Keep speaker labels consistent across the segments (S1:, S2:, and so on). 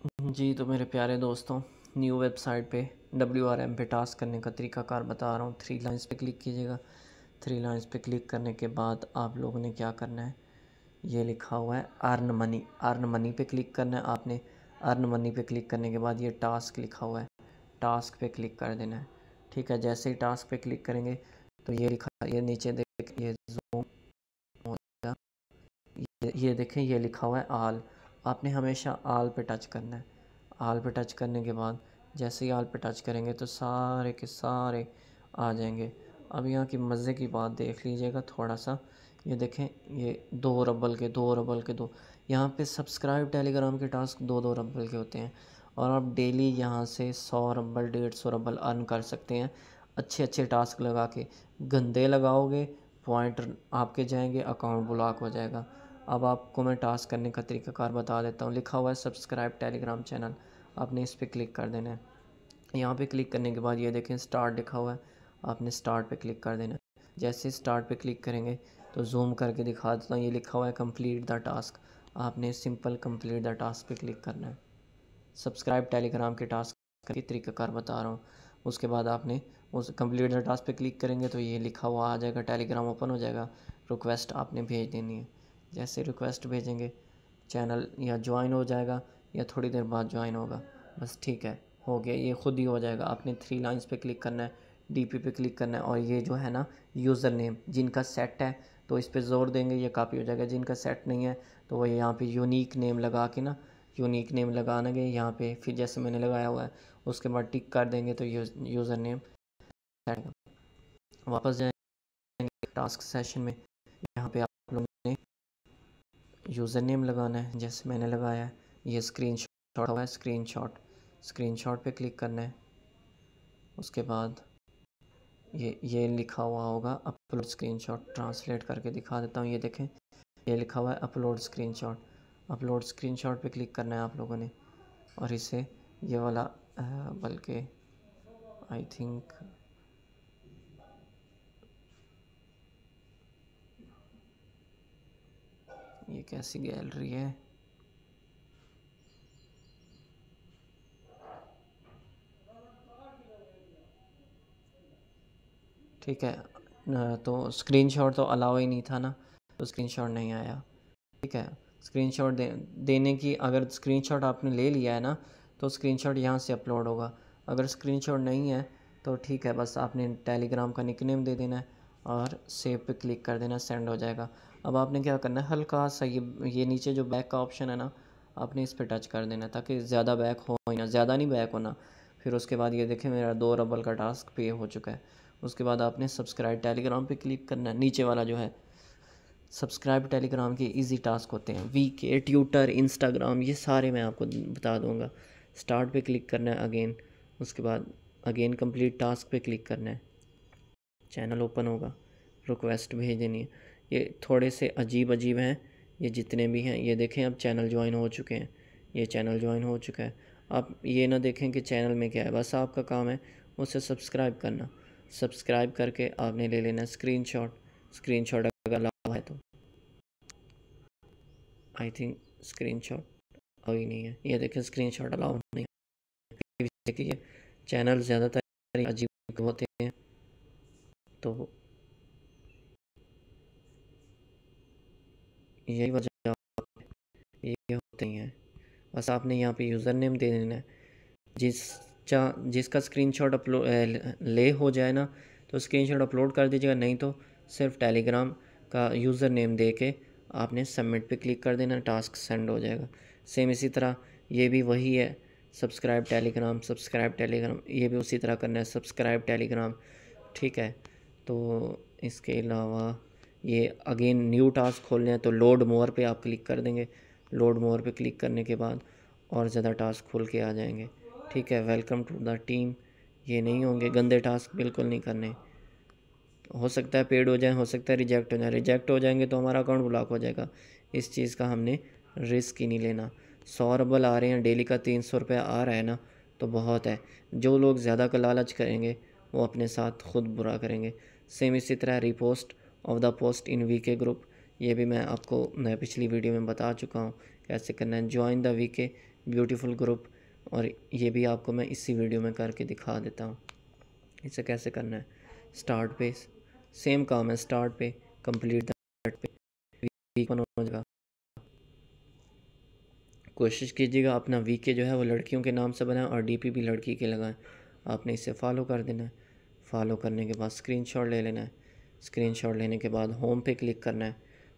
S1: जी, तो मेरे प्यारे दोस्तों, न्यू वेबसाइट पे WRM पे टास्क करने का तरीक़ाकार बता रहा हूँ। 3 लाइन्स पे क्लिक कीजिएगा। 3 लाइन्स पे क्लिक करने के बाद आप लोगों ने क्या करना है, ये लिखा हुआ है अर्न मनी। अर्न मनी पे क्लिक करना है आपने। अर्न मनी पे क्लिक करने के बाद ये टास्क लिखा हुआ है, टास्क पे क्लिक कर देना है। ठीक है, जैसे ही टास्क पे क्लिक करेंगे तो ये लिखा, ये नीचे देख, ये ज़ूम हो जाएगा। ये देखें, ये लिखा हुआ है आल। आपने हमेशा आल पे टच करना है। आल पे टच करने के बाद जैसे ही आल पे टच करेंगे तो सारे के सारे आ जाएंगे। अब यहाँ की मज़े की बात देख लीजिएगा थोड़ा सा। ये देखें, ये 2 रबल के 2 रबल के 2। यहाँ पे सब्सक्राइब टेलीग्राम के टास्क 2-2 रबल के होते हैं और आप डेली यहाँ से 100 रबल 150 रबल अर्न कर सकते हैं। अच्छे अच्छे टास्क लगा के। गंदे लगाओगे, पॉइंट आपके जाएंगे, अकाउंट ब्लॉक हो जाएगा। अब आपको मैं टास्क करने का तरीक़ाकार बता देता हूँ। लिखा हुआ है सब्सक्राइब टेलीग्राम चैनल, आपने इस पर क्लिक कर देना है। यहाँ पे क्लिक करने के बाद ये देखें स्टार्ट लिखा हुआ है, आपने स्टार्ट पे क्लिक कर देना है। जैसे स्टार्ट पे क्लिक करेंगे तो जूम करके दिखा देता हूँ, ये लिखा हुआ है कंप्लीट द टास्क। आपने सिंपल कंप्लीट द टास्क पे क्लिक करना है। सब्सक्राइब टेलीग्राम के टास्क के तरीक़ाकार बता रहा हूँ। उसके बाद आपने उस कंप्लीट द टास्क पे क्लिक करेंगे तो ये लिखा हुआ आ जाएगा, टेलीग्राम ओपन हो जाएगा। रिक्वेस्ट आपने भेज देनी है। जैसे रिक्वेस्ट भेजेंगे चैनल या ज्वाइन हो जाएगा या थोड़ी देर बाद ज्वाइन होगा। बस ठीक है, हो गया, ये खुद ही हो जाएगा। आपने 3 लाइन्स पे क्लिक करना है, DP पे क्लिक करना है और ये जो है ना यूज़र नेम जिनका सेट है तो इस पे ज़ोर देंगे, ये कॉपी हो जाएगा। जिनका सेट नहीं है तो वो यहाँ पे यूनिक नेम लगा के ना, यूनिक नेम लगाना गए यहाँ पे, फिर जैसे मैंने लगाया हुआ है उसके बाद टिक कर देंगे तो यूज़र नेम सेट। वापस जाएंगे टास्क सेशन में, यहाँ पे आप लोगों ने यूज़र नेम लगाना है जैसे मैंने लगाया है। ये स्क्रीनशॉट हुआ है, स्क्रीनशॉट पे क्लिक करना है। उसके बाद ये लिखा हुआ होगा अपलोड स्क्रीनशॉट। ट्रांसलेट करके दिखा देता हूँ, ये देखें, ये लिखा हुआ है अपलोड स्क्रीनशॉट। अपलोड स्क्रीनशॉट पे क्लिक करना है आप लोगों ने और इसे ये वाला बल्कि आई थिंक ये कैसी गैलरी है, ठीक है। तो स्क्रीनशॉट तो अलाउ ही नहीं था ना, तो स्क्रीनशॉट नहीं आया। ठीक है, स्क्रीनशॉट देने की, अगर स्क्रीनशॉट आपने ले लिया है ना तो स्क्रीनशॉट यहाँ से अपलोड होगा। अगर स्क्रीनशॉट नहीं है तो ठीक है, बस आपने टेलीग्राम का निकनेम दे देना है और सेव पे क्लिक कर देना, सेंड हो जाएगा। अब आपने क्या करना है, हल्का सा ये नीचे जो बैक का ऑप्शन है ना, आपने इस पर टच कर देना ताकि ज़्यादा बैक हो ही ना, ज़्यादा नहीं बैक होना। फिर उसके बाद ये देखें मेरा 2 रबल का टास्क पे हो चुका है। उसके बाद आपने सब्सक्राइब टेलीग्राम पे क्लिक करना है। नीचे वाला जो है सब्सक्राइब टेलीग्राम के इजी टास्क होते हैं, VK, ट्यूटर, इंस्टाग्राम, ये सारे मैं आपको बता दूंगा। स्टार्ट पे क्लिक करना है अगेन, उसके बाद अगेन कंप्लीट टास्क पे क्लिक करना है, चैनल ओपन होगा, रिक्वेस्ट भेज देनी है। ये थोड़े से अजीब अजीब हैं ये जितने भी हैं। ये देखें अब चैनल ज्वाइन हो चुके हैं, ये चैनल ज्वाइन हो चुका है। आप ये ना देखें कि चैनल में क्या है, बस आपका काम है उसे सब्सक्राइब करना। सब्सक्राइब करके आपने ले लेना स्क्रीनशॉट। स्क्रीनशॉट अगर अलाउ है तो, आई थिंक स्क्रीनशॉट अभी नहीं है। ये देखें स्क्रीनशॉट अलाउ नहीं है। देखिए चैनल ज़्यादातर अजीब होते हैं तो यही वजह ये होते ही हैं। बस आपने यहाँ पे यूज़र नेम दे देना है। जिसका स्क्रीनशॉट अपलोड ले हो जाए ना तो स्क्रीनशॉट अपलोड कर दीजिएगा, नहीं तो सिर्फ टेलीग्राम का यूज़र नेम दे के आपने सबमिट पे क्लिक कर देना, टास्क सेंड हो जाएगा। सेम इसी तरह ये भी वही है, सब्सक्राइब टेलीग्राम, ये भी उसी तरह करना है, सब्सक्राइब टेलीग्राम। ठीक है, तो इसके अलावा ये अगेन न्यू टास्क खोलने हैं तो लोड मोर पे आप क्लिक कर देंगे। लोड मोर पे क्लिक करने के बाद और ज़्यादा टास्क खुल के आ जाएंगे। ठीक है, वेलकम टू द टीम। ये नहीं होंगे गंदे टास्क, बिल्कुल नहीं करने। हो सकता है पेड हो जाए, हो सकता है रिजेक्ट हो जाए। रिजेक्ट हो जाएंगे तो हमारा अकाउंट ब्लॉक हो जाएगा। इस चीज़ का हमने रिस्क ही नहीं लेना। 100 रबल आ रहे हैं, डेली का 300 रुपया आ रहा है ना, तो बहुत है। जो लोग ज़्यादा का लालच करेंगे वो अपने साथ खुद बुरा करेंगे। सेम इसी तरह repost of the post in VK group, ये भी मैं आपको पिछली वीडियो में बता चुका हूँ कैसे करना है। Join the VK beautiful group. और ये भी आपको मैं इसी वीडियो में करके दिखा देता हूँ इसे कैसे करना है। स्टार्ट पे सेम काम है, स्टार्ट पे कंप्लीट दैट पे वीक हो जाएगा। कोशिश कीजिएगा अपना वीके जो है वो लड़कियों के नाम से बनाएं और डीपी भी लड़की के लगाएं। आपने इसे फॉलो कर देना है। फॉलो करने के बाद स्क्रीनशॉट ले लेना है। स्क्रीनशॉट लेने के बाद होम पे क्लिक करना है।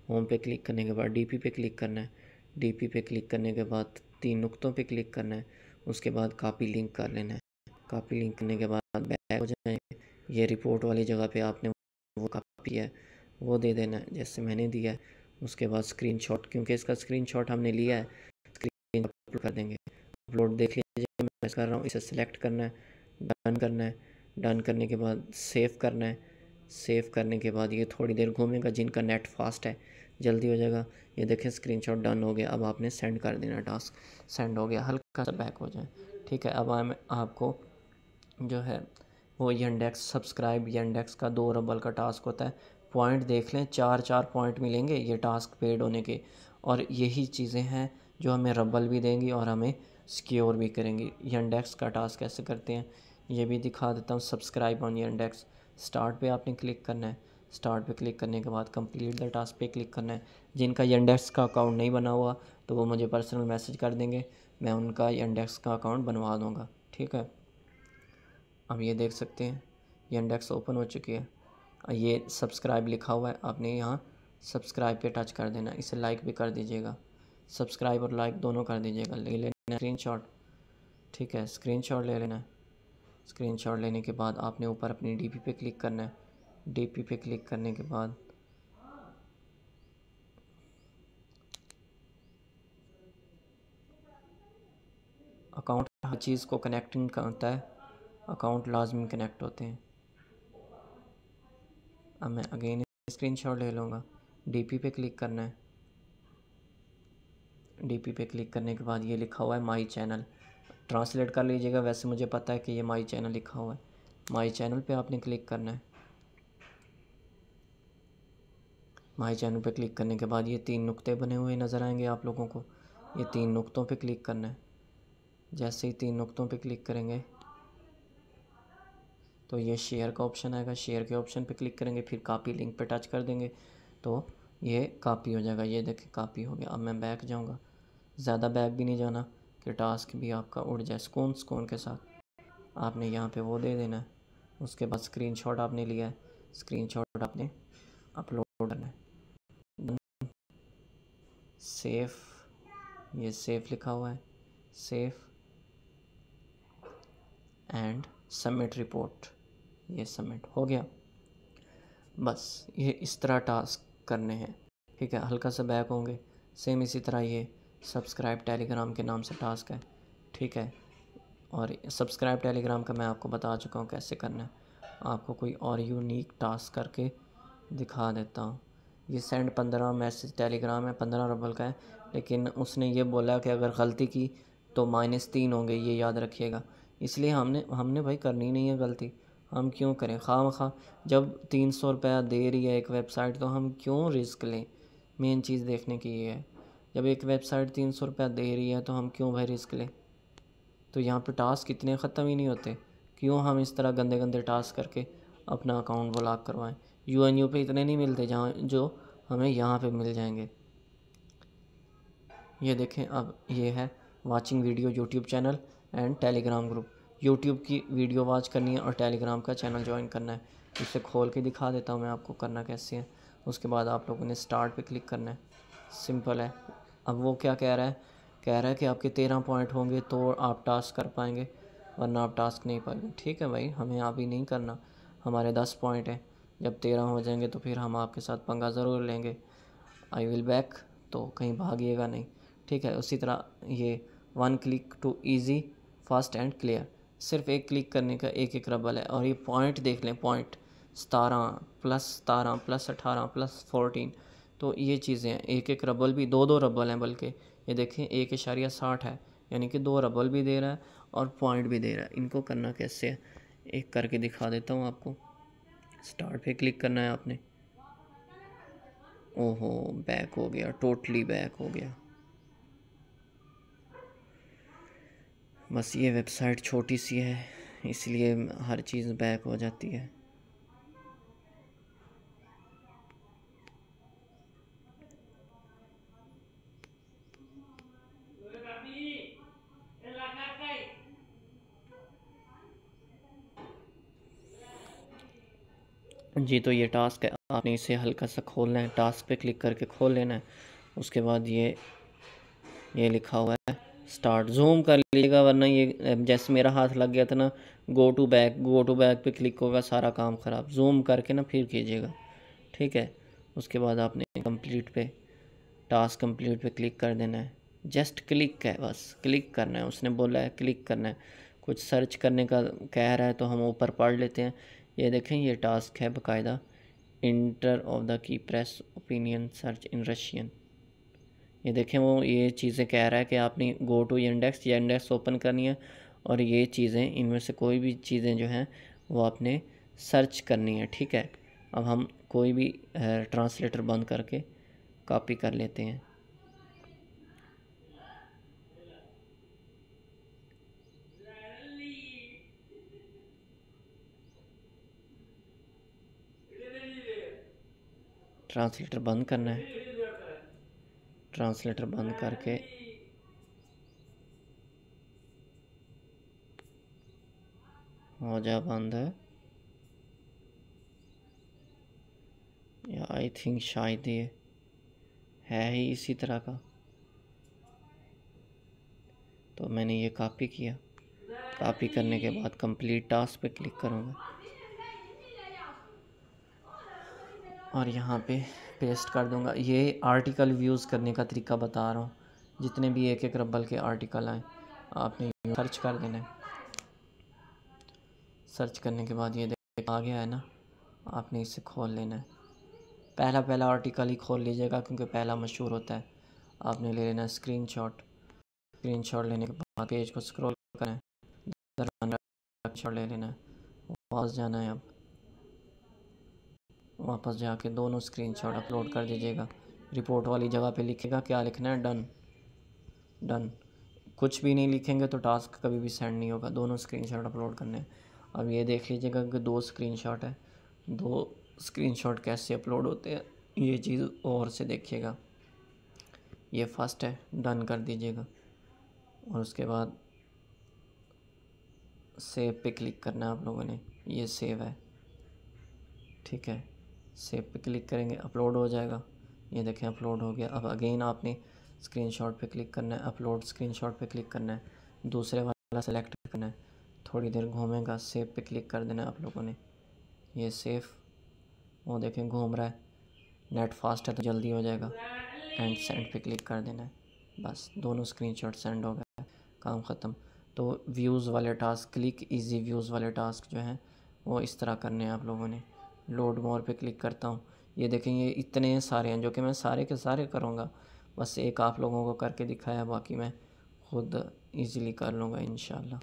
S1: होम पे क्लिक करने के बाद डीपी पे क्लिक करना है। डीपी पे क्लिक करने के बाद 3 नुक्तों पे क्लिक करना है। उसके बाद कॉपी लिंक कर लेना है। कॉपी लिंक करने के बाद बैक हो जाएंगे। ये रिपोर्ट वाली जगह पे आपने वो कॉपी है वो दे देना है जैसे मैंने दिया है। उसके बाद स्क्रीनशॉट, क्योंकि इसका स्क्रीनशॉट हमने लिया है, अपलोड कर देंगे। अपलोड देख लीजिए मैं कर रहा हूँ। इसे सिलेक्ट करना है, डन करना है। डन करने के बाद सेव करना है। सेव करने के बाद ये थोड़ी देर घूमेगा। जिनका नेट फास्ट है जल्दी हो जाएगा। ये देखें स्क्रीनशॉट डन हो गया। अब आपने सेंड कर देना, टास्क सेंड हो गया। हल्का सा बैक हो जाए, ठीक है। अब आपको जो है वो यंडेक्स सब्सक्राइब, यंडेक्स का 2 रबल का टास्क होता है। पॉइंट देख लें, 4 पॉइंट मिलेंगे ये टास्क पेड होने के। और यही चीज़ें हैं जो हमें रबल भी देंगी और हमें सिक्योर भी करेंगी। यंडेक्स का टास्क कैसे करते हैं ये भी दिखा देता हूँ। सब्सक्राइब ऑन यंडेक्स, स्टार्ट पे आपने क्लिक करना है। स्टार्ट पे क्लिक करने के बाद कंप्लीट द टास्क पे क्लिक करना है। जिनका यंडेक्स का अकाउंट नहीं बना हुआ तो वो मुझे पर्सनल मैसेज कर देंगे, मैं उनका यंडेक्स का अकाउंट बनवा दूँगा, ठीक है। अब ये देख सकते हैं ये इंडेक्स ओपन हो चुकी है। ये सब्सक्राइब लिखा हुआ है, आपने यहाँ सब्सक्राइब पे टच कर देना। इसे लाइक भी कर दीजिएगा, सब्सक्राइब और लाइक दोनों कर दीजिएगा। ले लेना स्क्रीनशॉट, ठीक है, स्क्रीनशॉट ले लेना है। स्क्रीनशॉट लेने के बाद आपने ऊपर अपनी डीपी पे क्लिक करना है। डीपी पे क्लिक करने के बाद अकाउंट हर चीज़ को कनेक्टिंग करता है, अकाउंट लाजमी कनेक्ट होते हैं। अब मैं अगेन स्क्रीनशॉट ले लूँगा। डीपी पे क्लिक करना है। डीपी पे क्लिक करने के बाद ये लिखा हुआ है माई चैनल, ट्रांसलेट कर लीजिएगा, वैसे मुझे पता है कि ये माई चैनल लिखा हुआ है। माई चैनल पे आपने क्लिक करना है। माई चैनल पे क्लिक करने के बाद ये 3 नुक्ते बने हुए नज़र आएंगे आप लोगों को। ये 3 नुक्तों पे क्लिक करना है। जैसे ही 3 नुक्तों पे क्लिक करेंगे तो ये शेयर का ऑप्शन आएगा। शेयर के ऑप्शन पे क्लिक करेंगे, फिर कॉपी लिंक पे टच कर देंगे तो ये कॉपी हो जाएगा। ये देखें कॉपी हो गया। अब मैं बैक जाऊँगा, ज़्यादा बैक भी नहीं जाना कि टास्क भी आपका उड़ जाए। सुकून के साथ आपने यहाँ पे वो दे देना है। उसके बाद स्क्रीनशॉट आपने लिया है, स्क्रीनशॉट आपने अपलोड करना है। सेव, ये सेव लिखा हुआ है, सेव एंड सबमिट रिपोर्ट, ये सबमिट हो गया। बस ये इस तरह टास्क करने हैं, ठीक है। हल्का सा बैक होंगे, सेम इसी तरह ये सब्सक्राइब टेलीग्राम के नाम से टास्क है, ठीक है। और सब्सक्राइब टेलीग्राम का मैं आपको बता चुका हूँ कैसे करना है। आपको कोई और यूनिक टास्क करके दिखा देता हूँ। ये सेंड 15 मैसेज टेलीग्राम है, 15 रबल का है, लेकिन उसने ये बोला कि अगर गलती की तो -3 होंगे, ये याद रखिएगा। इसलिए हमने भाई करनी नहीं है गलती, हम क्यों करें खामखा। जब 300 रुपया दे रही है एक वेबसाइट तो हम क्यों रिस्क लें। मेन चीज़ देखने की ये है, जब एक वेबसाइट 300 रुपया दे रही है तो हम क्यों भाई रिस्क लें। तो यहाँ पे टास्क इतने ख़त्म ही नहीं होते, क्यों हम इस तरह गंदे गंदे टास्क करके अपना अकाउंट ब्लॉक करवाएं। यूएनयू पे इतने नहीं मिलते जहाँ जो हमें यहाँ पे मिल जाएंगे। ये देखें, अब ये है watching video YouTube channel and Telegram group. YouTube की वीडियो वॉच करनी है और टेलीग्राम का चैनल ज्वाइन करना है। इसे खोल के दिखा देता हूँ मैं आपको करना कैसे है। उसके बाद आप लोगों ने स्टार्ट पे क्लिक करना है, सिंपल है। अब वो क्या कह रहा है, कह रहा है कि आपके 13 पॉइंट होंगे तो आप टास्क कर पाएंगे, वरना आप टास्क नहीं पाएंगे। ठीक है भाई, हमें अभी नहीं करना, हमारे 10 पॉइंट हैं। जब 13 हो जाएंगे तो फिर हम आपके साथ पंगा ज़रूर लेंगे। आई विल बैक, तो कहीं भागिएगा नहीं, ठीक है। उसी तरह ये 1 click too easy fast and clear, सिर्फ एक क्लिक करने का 1 रबल है। और ये पॉइंट देख लें, पॉइंट 17 +17 +18 +14, तो ये चीज़ें हैं। 1 रबल भी 2 रबल हैं, बल्कि ये देखें 1.60 है, यानी कि 2 रबल भी दे रहा है और पॉइंट भी दे रहा है। इनको करना कैसे है एक करके दिखा देता हूँ आपको। स्टार्ट पे क्लिक करना है आपने। ओहो, बैक हो गया, टोटली बैक हो गया। बस ये वेबसाइट छोटी सी है इसलिए हर चीज़ बैक हो जाती है। जी तो ये टास्क है, आपने इसे हल्का सा खोलना है, टास्क पे क्लिक करके खोल लेना है। उसके बाद ये लिखा हुआ है स्टार्ट, जूम कर लीजिएगा वरना ये जैसे मेरा हाथ लग गया था ना, गो टू बैक पे क्लिक होगा, सारा काम ख़राब। जूम करके ना फिर कीजिएगा, ठीक है। उसके बाद आपने कंप्लीट पे, टास्क कंप्लीट पे क्लिक कर देना है। जस्ट क्लिक है, बस क्लिक करना है, उसने बोला है क्लिक करना है। कुछ सर्च करने का कह रहा है तो हम ऊपर पढ़ लेते हैं। ये देखें, ये टास्क है बाकायदा, inter of the key press opinion search in Russian. ये देखें, वो ये चीज़ें कह रहा है कि आपने गो टू इंडेक्स या इंडेक्स ओपन करनी है और ये चीज़ें, इनमें से कोई भी चीज़ें जो हैं वो आपने सर्च करनी है, ठीक है। अब हम कोई भी ट्रांसलेटर बंद करके कॉपी कर लेते हैं। ट्रांसलेटर बंद करना है, ट्रांसलेटर बंद करके हो जा बंद है, या आई थिंक शायद ये है ही इसी तरह का। तो मैंने ये कॉपी किया, कॉपी करने के बाद कंप्लीट टास्क पे क्लिक करूँगा और यहाँ पे पेस्ट कर दूँगा। ये आर्टिकल व्यूज़ करने का तरीका बता रहा हूँ, जितने भी एक एक रब्बल के आर्टिकल आए आपने सर्च कर देना है। सर्च करने के बाद ये देख आ गया है ना, आपने इसे खोल लेना है। पहला पहला आर्टिकल ही खोल लीजिएगा क्योंकि पहला मशहूर होता है। आपने ले लेना है स्क्रीनशॉट, स्क्रीनशॉट लेने के बाद पेज को स्क्रॉल करना है, स्क्रीनशॉट ले लेना है, वापस जाना है। अब वापस जाके दोनों स्क्रीनशॉट अपलोड कर दीजिएगा। रिपोर्ट वाली जगह पे लिखेगा, क्या लिखना है, डन। डन। कुछ भी नहीं लिखेंगे तो टास्क कभी भी सेंड नहीं होगा। दोनों स्क्रीनशॉट अपलोड करने हैं। अब ये देख लीजिएगा कि 2 स्क्रीनशॉट है, 2 स्क्रीनशॉट कैसे अपलोड होते हैं ये चीज़ और से देखिएगा। ये फर्स्ट है, डन कर दीजिएगा और उसके बाद सेव पे क्लिक करना है आप लोगों ने। ये सेव है, ठीक है। सेव पे क्लिक करेंगे, अपलोड हो जाएगा। ये देखें अपलोड हो गया। अब अगेन आपने स्क्रीनशॉट पे क्लिक करना है, अपलोड स्क्रीनशॉट पे क्लिक करना है, दूसरे वाला सेलेक्ट करना है, थोड़ी देर घूमेगा, सेव पे क्लिक कर देना है आप लोगों ने। ये सेव, वो देखें घूम रहा है, नेट फास्ट है तो जल्दी हो जाएगा। एंड सेंड पे क्लिक कर देना है, बस दोनों स्क्रीनशॉट सेंड हो गए, काम ख़त्म। तो व्यूज़ वाले टास्क, क्लिक इजी व्यूज़ वाले टास्क जो हैं वो इस तरह करने हैं आप लोगों ने। लोड मोर पे क्लिक करता हूँ, ये देखें ये इतने सारे हैं जो कि मैं सारे के सारे करूँगा, बस एक आप लोगों को करके दिखाया, बाकी मैं खुद इजीली कर लूँगा इंशाल्लाह।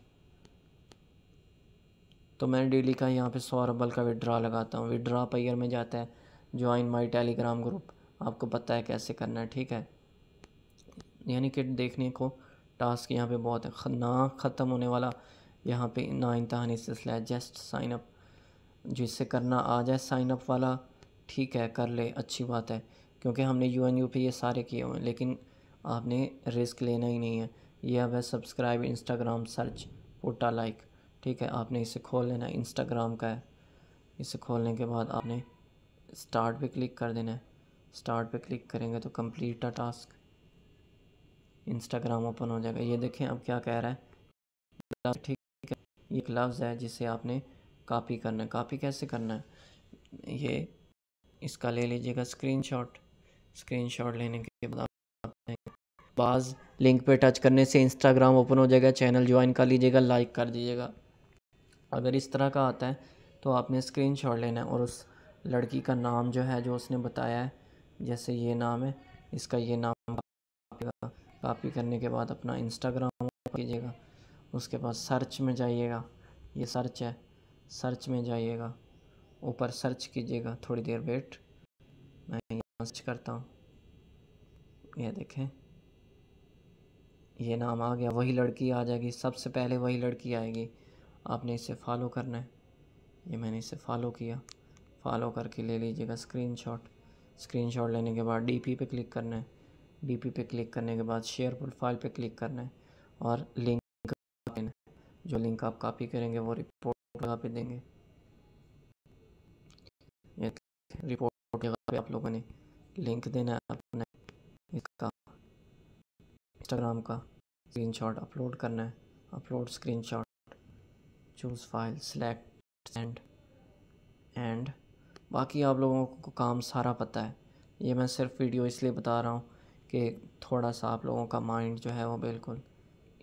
S1: तो मैं डेली का यहाँ पे 100 रबल का विड्रा लगाता हूँ। विड्रा पायर में जाता है, ज्वाइन माई टेलीग्राम ग्रुप, आपको पता है कैसे करना है, ठीक है। यानी कि देखने को टास्क यहाँ पे बहुत है, ना ख़त्म होने वाला यहाँ पे ना इंतहानी सिलसिला है। जस्ट साइन अप, जिससे करना आ जाए साइन अप वाला, ठीक है कर ले, अच्छी बात है, क्योंकि हमने यूएनयू पे ये सारे किए हुए हैं। लेकिन आपने रिस्क लेना ही नहीं है। ये अब है subscribe Instagram search put a like, ठीक है। आपने इसे खोल लेना है, इंस्टाग्राम का है। इसे खोलने के बाद आपने स्टार्ट पे क्लिक कर देना है। स्टार्ट पे क्लिक करेंगे तो कंप्लीट अ टास्क, इंस्टाग्राम ओपन हो जाएगा। ये देखें अब क्या कह रहा है, ठीक है। ये एक लफ्ज़ है जिसे आपने कॉपी करना है। कॉपी कैसे करना है, ये इसका ले लीजिएगा स्क्रीनशॉट। स्क्रीनशॉट लेने के बाद बाज़ लिंक पे टच करने से इंस्टाग्राम ओपन हो जाएगा, चैनल ज्वाइन कर लीजिएगा, लाइक कर दीजिएगा। अगर इस तरह का आता है तो आपने स्क्रीनशॉट लेना है और उस लड़की का नाम जो है, जो उसने बताया है, जैसे ये नाम है, इसका ये नाम कॉपी करने के बाद अपना इंस्टाग्राम कीजिएगा। उसके बाद सर्च में जाइएगा, ये सर्च है, सर्च में जाइएगा, ऊपर सर्च कीजिएगा। थोड़ी देर वेट, मैं यहाँ सर्च करता हूँ। ये देखें, ये नाम आ गया, वही लड़की आ जाएगी, सबसे पहले वही लड़की आएगी। आपने इसे फॉलो करना है। ये मैंने इसे फॉलो किया, फॉलो करके ले लीजिएगा स्क्रीनशॉट। स्क्रीनशॉट लेने के बाद डीपी पे क्लिक करना है। डीपी पे क्लिक करने के बाद शेयर प्रोफाइल पे क्लिक करना है और लिंक देना है। जो लिंक आप कॉपी करेंगे वो रिपोर्ट जगह पे देंगे। ये रिपोर्ट जगह पे आप लोगों ने लिंक देना है अपने इसका इंस्टाग्राम का। स्क्रीनशॉट अपलोड करना है, upload screenshot, choose file, select, send and. बाकी आप लोगों को काम सारा पता है। ये मैं सिर्फ वीडियो इसलिए बता रहा हूँ कि थोड़ा सा आप लोगों का माइंड जो है वो बिल्कुल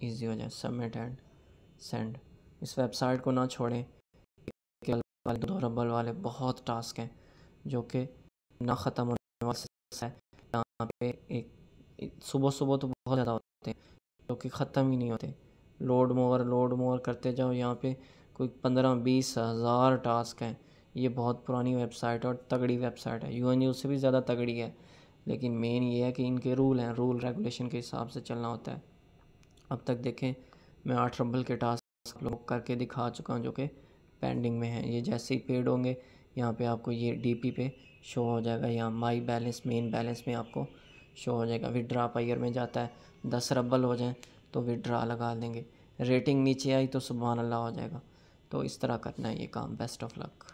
S1: इजी हो जाए। Submit and send. इस वेबसाइट को ना छोड़ें। केवल वाले दो रबल वाले बहुत टास्क हैं जो कि ना ख़त्म होने वाले है। यहाँ पे एक सुबह सुबह तो बहुत ज़्यादा होते हैं जो कि ख़त्म ही नहीं होते। लोड मोर करते जाओ। यहाँ पे कोई 15-20 हज़ार टास्क हैं। ये बहुत पुरानी वेबसाइट है और तगड़ी वेबसाइट है, यूएनयू से भी ज़्यादा तगड़ी है। लेकिन मेन ये है कि इनके रूल हैं, रूल रेगुलेशन के हिसाब से चलना होता है। अब तक देखें मैं 8 रबल के टास्क लोग करके दिखा चुका हूँ जो कि पेंडिंग में है। ये जैसे ही पेड होंगे यहाँ पे आपको ये डीपी पे शो हो जाएगा, या माई बैलेंस मेन बैलेंस में आपको शो हो जाएगा। विड्रा पायर में जाता है, 10 रबल हो जाए तो विड्रा लगा देंगे। रेटिंग नीचे आई तो सुभान अल्लाह हो जाएगा। तो इस तरह करना है ये काम। Best of luck.